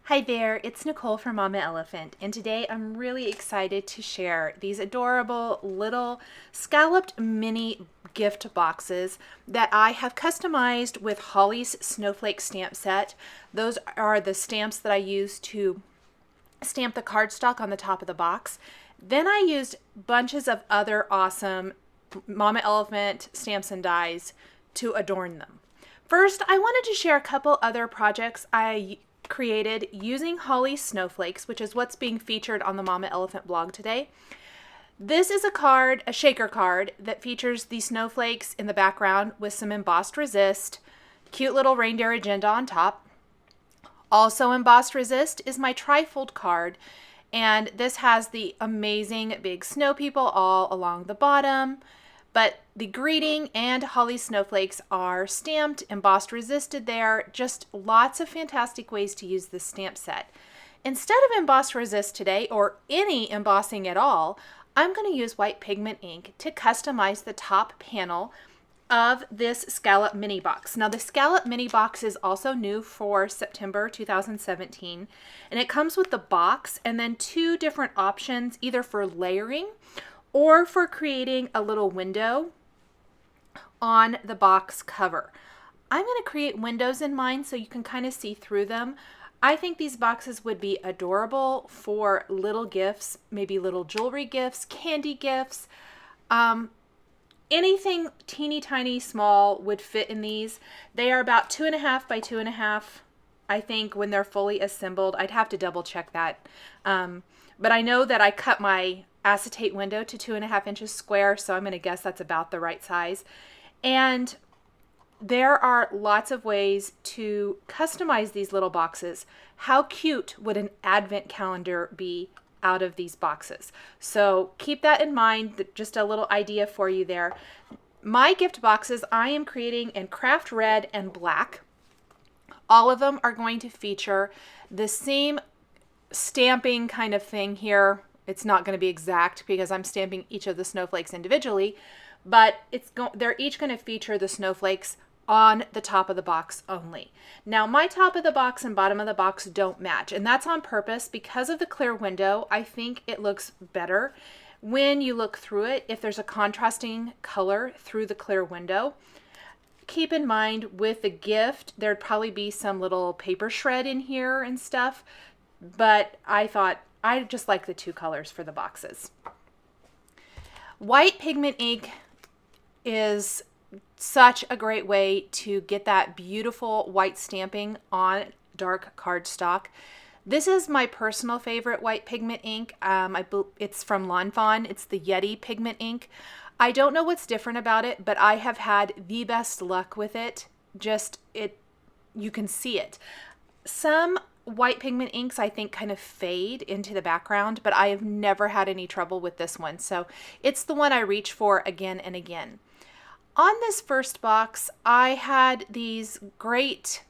Hi there, it's Nicole from Mama Elephant, and today I'm really excited to share these adorable little scalloped mini gift boxes that I have customized with Holly's Snowflake stamp set. Those are the stamps that I use to stamp the cardstock on the top of the box. Then I used bunches of other awesome Mama Elephant stamps and dies to adorn them. First, I wanted to share a couple other projects I created using Holly's Snowflakes, which is what's being featured on the Mama Elephant blog today. This is a card, a shaker card, that features the snowflakes in the background with some embossed resist, cute little reindeer agenda on top. Also embossed resist is my trifold card, and this has the amazing big snow people all along the bottom. But the greeting and Holly Snowflakes are stamped, embossed, resisted there. Just lots of fantastic ways to use this stamp set. Instead of embossed resist today, or any embossing at all, I'm going to use white pigment ink to customize the top panel of this scallop mini box. Now the scallop mini box is also new for September 2017, and it comes with the box and then two different options, either for layering or for creating a little window on the box cover. I'm going to create windows in mine so you can kind of see through them. I think these boxes would be adorable for little gifts, maybe little jewelry gifts, candy gifts. Anything teeny tiny small would fit in these. They are about 2.5 by 2.5, I think, when they're fully assembled. I'd have to double check that. But I know that I cut my acetate window to 2.5 inches square, so I'm going to guess that's about the right size. And there are lots of ways to customize these little boxes. How cute would an advent calendar be out of these boxes? So keep that in mind, just a little idea for you there. My gift boxes I am creating in craft red and black. All of them are going to feature the same stamping kind of thing here. It's not going to be exact because I'm stamping each of the snowflakes individually, but they're each going to feature the snowflakes on the top of the box only. Now my top of the box and bottom of the box don't match, and that's on purpose because of the clear window. I think it looks better when you look through it if there's a contrasting color through the clear window. Keep in mind with the gift, there'd probably be some little paper shred in here and stuff, but I thought I just like the two colors for the boxes. White pigment ink is such a great way to get that beautiful white stamping on dark cardstock. This is my personal favorite white pigment ink. It's from Fawn. It's the Yeti pigment ink. I don't know what's different about it, but I have had the best luck with it. You can see it. Some white pigment inks I think kind of fade into the background, but I have never had any trouble with this one. So it's the one I reach for again and again. On this first box, I had these great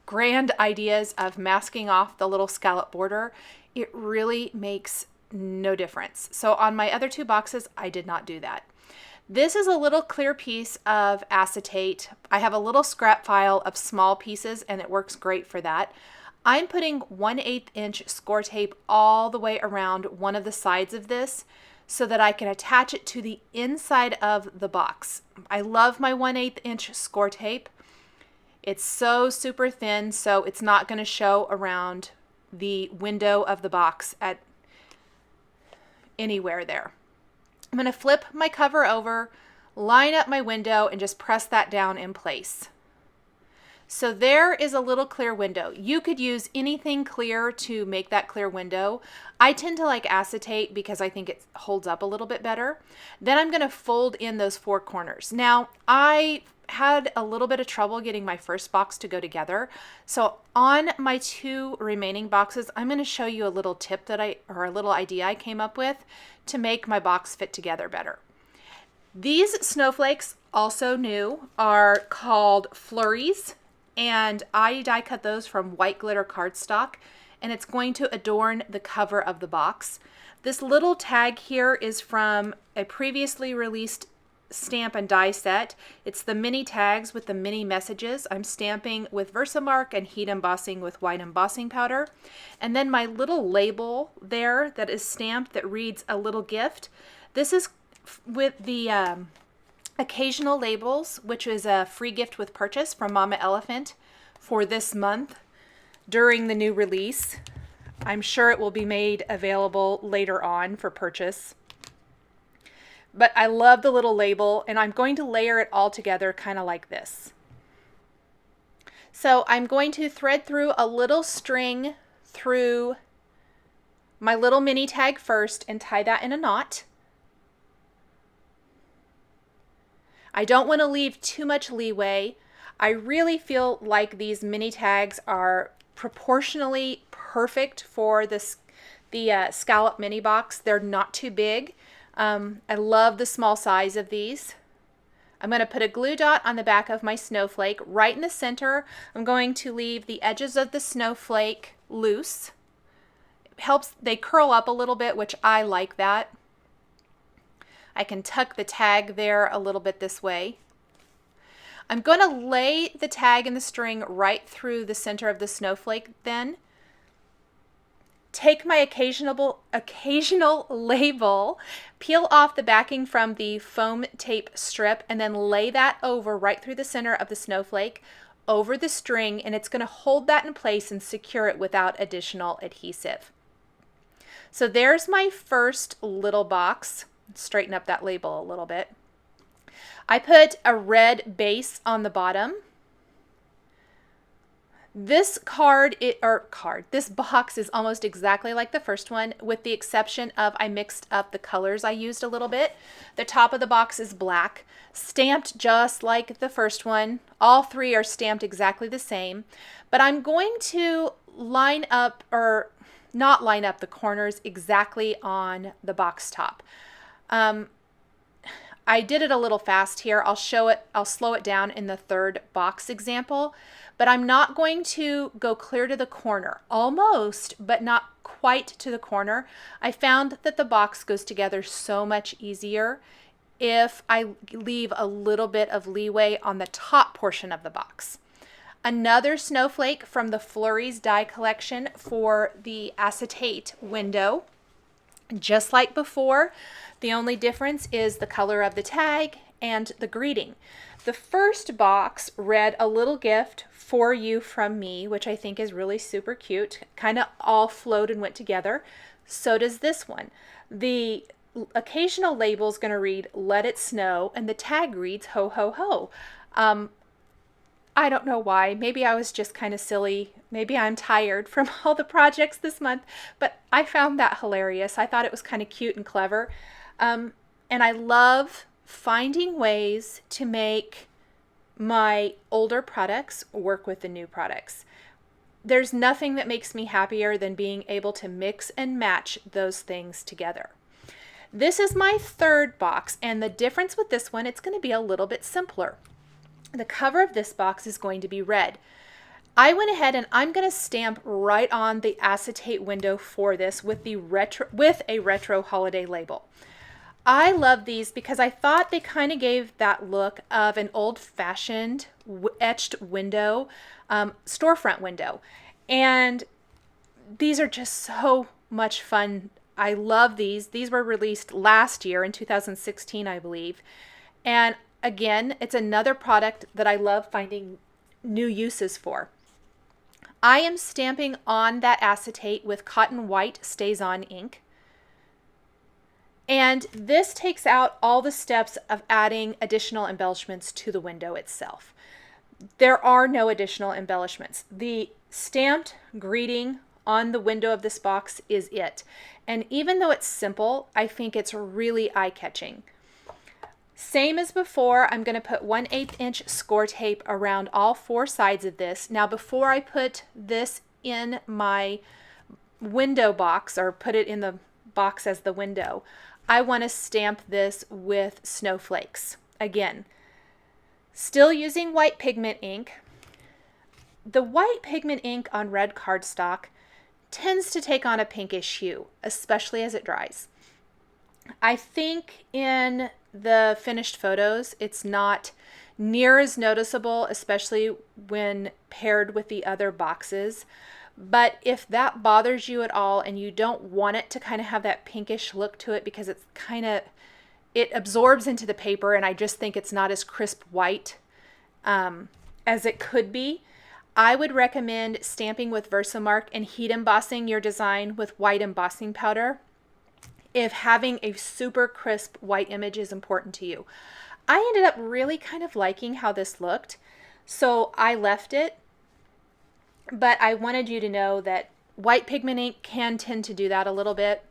grand ideas of masking off the little scallop border. It really makes no difference. So on my other two boxes, I did not do that. This is a little clear piece of acetate. I have a little scrap file of small pieces and it works great for that. I'm putting 1/8 inch score tape all the way around one of the sides of this so that I can attach it to the inside of the box. I love my 1/8 inch score tape. It's so super thin, so it's not going to show around the window of the box at anywhere there. I'm going to flip my cover over, line up my window, and just press that down in place. So there is a little clear window. You could use anything clear to make that clear window. I tend to like acetate because I think it holds up a little bit better. Then I'm going to fold in those four corners. Now I had a little bit of trouble getting my first box to go together. So on my two remaining boxes, I'm going to show you a little tip or a little idea I came up with to make my box fit together better. These snowflakes, also new, are called Flurries. And I die cut those from white glitter cardstock, and it's going to adorn the cover of the box. This little tag here is from a previously released stamp and die set. It's the mini tags with the mini messages. I'm stamping with Versamark and heat embossing with white embossing powder. And then my little label there that is stamped that reads a little gift. This is with the occasional labels, which is a free gift with purchase from Mama Elephant for this month during the new release. I'm sure it will be made available later on for purchase. But I love the little label, and I'm going to layer it all together kind of like this. So I'm going to thread through a little string through my little mini tag first and tie that in a knot. I don't want to leave too much leeway. I really feel like these mini tags are proportionally perfect for the scallop mini box. They're not too big. I love the small size of these. I'm going to put a glue dot on the back of my snowflake. Right in the center, I'm going to leave the edges of the snowflake loose. It helps, they curl up a little bit, which I like that. I can tuck the tag there a little bit this way. I'm going to lay the tag and the string right through the center of the snowflake then. Take my occasional label, peel off the backing from the foam tape strip, and then lay that over right through the center of the snowflake over the string, and it's going to hold that in place and secure it without additional adhesive. So there's my first little box. Straighten up that label a little bit. I put a red base on the bottom. This this box is almost exactly like the first one, with the exception of I mixed up the colors I used a little bit. The top of the box is black, stamped just like the first one. All three are stamped exactly the same, but I'm going to line up, or not line up, the corners exactly on the box top. I did it a little fast here. I'll slow it down in the third box example, but I'm not going to go clear to the corner. Almost, but not quite to the corner. I found that the box goes together so much easier if I leave a little bit of leeway on the top portion of the box. Another snowflake from the Flurries die collection for the acetate window. Just like before, the only difference is the color of the tag and the greeting. The first box read a little gift for you from me, which I think is really super cute. Kind of all flowed and went together. So does this one. The occasional label is going to read, "Let it snow," and the tag reads, "Ho, ho, ho." I don't know why. Maybe I was just kind of silly. Maybe I'm tired from all the projects this month, but I found that hilarious. I thought it was kind of cute and clever. And I love finding ways to make my older products work with the new products. There's nothing that makes me happier than being able to mix and match those things together. This is my third box, and the difference with this one, it's going to be a little bit simpler. The cover of this box is going to be red. I went ahead and I'm going to stamp right on the acetate window for this with a retro holiday label. I love these because I thought they kind of gave that look of an old-fashioned etched window, storefront window. And these are just so much fun. I love these. These were released last year in 2016, I believe. And again, it's another product that I love finding new uses for. I am stamping on that acetate with cotton white Stazon ink. And this takes out all the steps of adding additional embellishments to the window itself. There are no additional embellishments. The stamped greeting on the window of this box is it. And even though it's simple, I think it's really eye-catching. Same as before, I'm going to put 1/8 inch score tape around all four sides of this. Now, before I put this in my window box, or put it in the box as the window, I want to stamp this with snowflakes. Again, still using white pigment ink. The white pigment ink on red cardstock tends to take on a pinkish hue, especially as it dries. I think in the finished photos. It's not near as noticeable, especially when paired with the other boxes. But if that bothers you at all and you don't want it to kind of have that pinkish look to it because it's it absorbs into the paper, and I just think it's not as crisp white as it could be, I would recommend stamping with Versamark and heat embossing your design with white embossing powder if having a super crisp white image is important to you. I ended up really kind of liking how this looked, so I left it, but I wanted you to know that white pigment ink can tend to do that a little bit.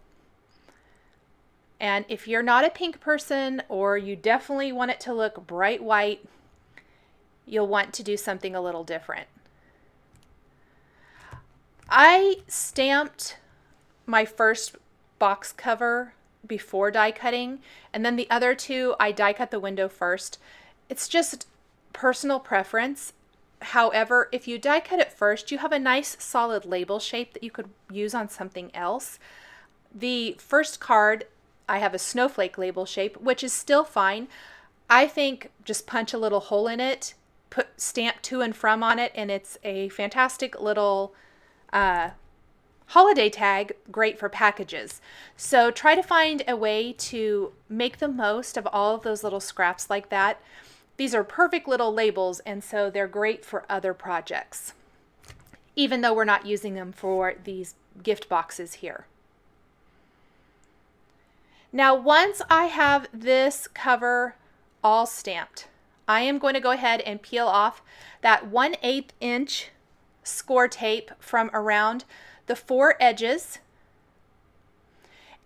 And if you're not a pink person, or you definitely want it to look bright white, you'll want to do something a little different. I stamped my first box cover before die cutting, and then the other two I die cut the window first. It's just personal preference. However, if you die cut it first, you have a nice solid label shape that you could use on something else. The first card, I have a snowflake label shape, which is still fine. I think just punch a little hole in it, put stamp to and from on it, and it's a fantastic little holiday tag, great for packages. So try to find a way to make the most of all of those little scraps like that. These are perfect little labels, and so they're great for other projects, even though we're not using them for these gift boxes here. Now, once I have this cover all stamped, I am going to go ahead and peel off that 1/8 inch score tape from around the 4 edges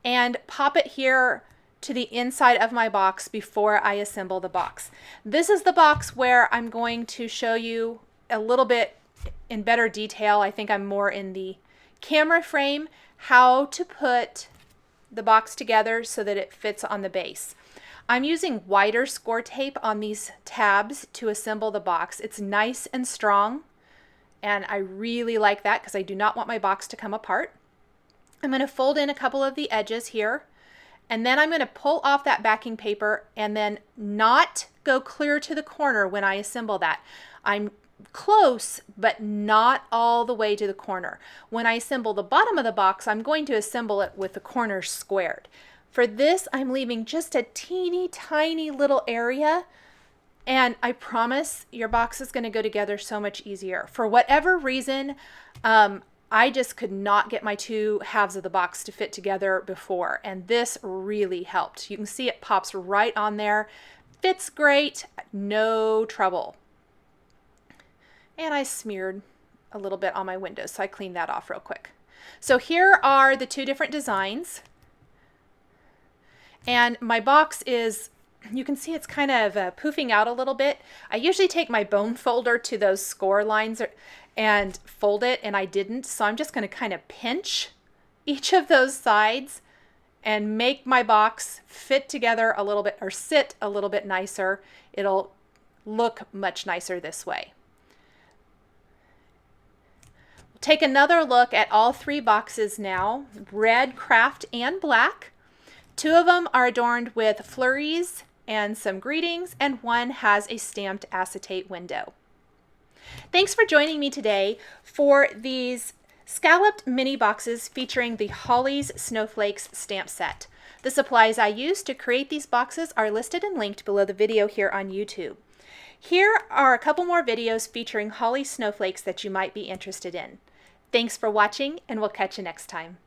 and pop it here to the inside of my box before I assemble the box. This is the box where I'm going to show you a little bit in better detail. I think I'm more in the camera frame, how to put the box together so that it fits on the base. I'm using wider score tape on these tabs to assemble the box. It's nice and strong, and I really like that because I do not want my box to come apart. I'm going to fold in a couple of the edges here, and then I'm going to pull off that backing paper and then not go clear to the corner when I assemble that. I'm close, but not all the way to the corner. When I assemble the bottom of the box, I'm going to assemble it with the corners squared. For this, I'm leaving just a teeny tiny little area, and I promise your box is going to go together so much easier. For whatever reason, I just could not get my two halves of the box to fit together before, and this really helped. You can see it pops right on there. Fits great, no trouble. And I smeared a little bit on my windows, so I cleaned that off real quick. So here are the two different designs. And my box is, you can see it's kind of poofing out a little bit. I usually take my bone folder to those score lines and fold it, and I didn't. So I'm just going to kind of pinch each of those sides and make my box fit together a little bit, or sit a little bit nicer. It'll look much nicer this way. Take another look at all 3 boxes now, red, craft, and black. 2 of them are adorned with flurries and some greetings, and 1 has a stamped acetate window. Thanks for joining me today for these scalloped mini boxes featuring the Holly's Snowflakes stamp set. The supplies I used to create these boxes are listed and linked below the video here on YouTube. Here are a couple more videos featuring Holly's Snowflakes that you might be interested in. Thanks for watching, and we'll catch you next time.